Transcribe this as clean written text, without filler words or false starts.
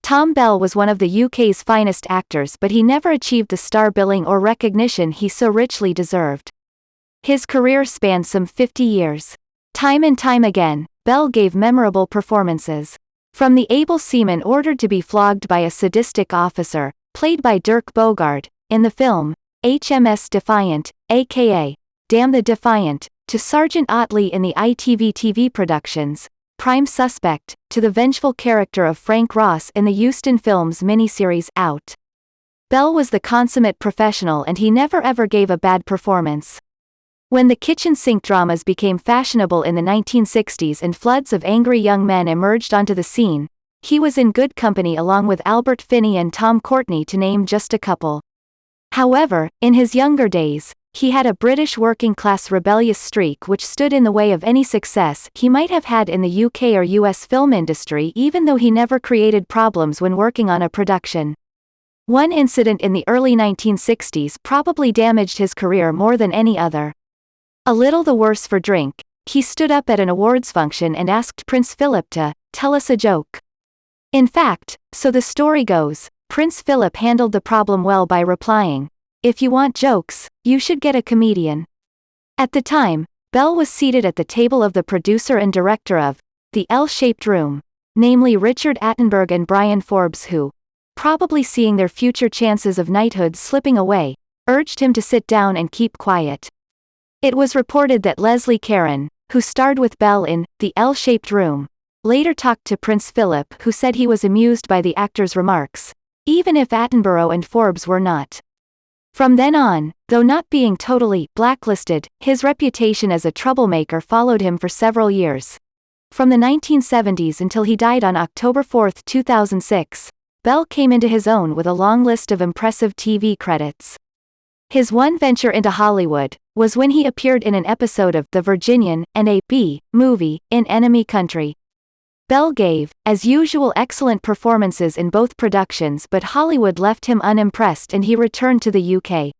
Tom Bell was one of the UK's finest actors, but he never achieved the star billing or recognition he so richly deserved. His career spanned some 50 years. Time and time again, Bell gave memorable performances. From the able seaman ordered to be flogged by a sadistic officer, played by Dirk Bogarde, in the film HMS Defiant, aka Damn the Defiant, to Sergeant Otley in the ITV TV productions Prime Suspect, to the vengeful character of Frank Ross in the Euston Films miniseries Out. Bell was the consummate professional, and he never ever gave a bad performance. When the kitchen sink dramas became fashionable in the 1960s and floods of angry young men emerged onto the scene, he was in good company along with Albert Finney and Tom Courtenay, to name just a couple. However, in his younger days, he had a British working-class rebellious streak which stood in the way of any success he might have had in the UK or US film industry, even though he never created problems when working on a production. One incident in the early 1960s probably damaged his career more than any other. A little the worse for drink, he stood up at an awards function and asked Prince Philip to tell us a joke. In fact, so the story goes, Prince Philip handled the problem well by replying, "If you want jokes, you should get a comedian." At the time, Bell was seated at the table of the producer and director of The L-Shaped Room, namely Richard Attenborough and Brian Forbes, who, probably seeing their future chances of knighthood slipping away, urged him to sit down and keep quiet. It was reported that Leslie Caron, who starred with Bell in The L-Shaped Room, later talked to Prince Philip, who said he was amused by the actor's remarks, even if Attenborough and Forbes were not. From then on, though not being totally blacklisted, his reputation as a troublemaker followed him for several years. From the 1970s until he died on October 4, 2006, Bell came into his own with a long list of impressive TV credits. His one venture into Hollywood was when he appeared in an episode of The Virginian and a B-movie in Enemy Country. Bell gave, as usual, excellent performances in both productions, but Hollywood left him unimpressed and he returned to the UK.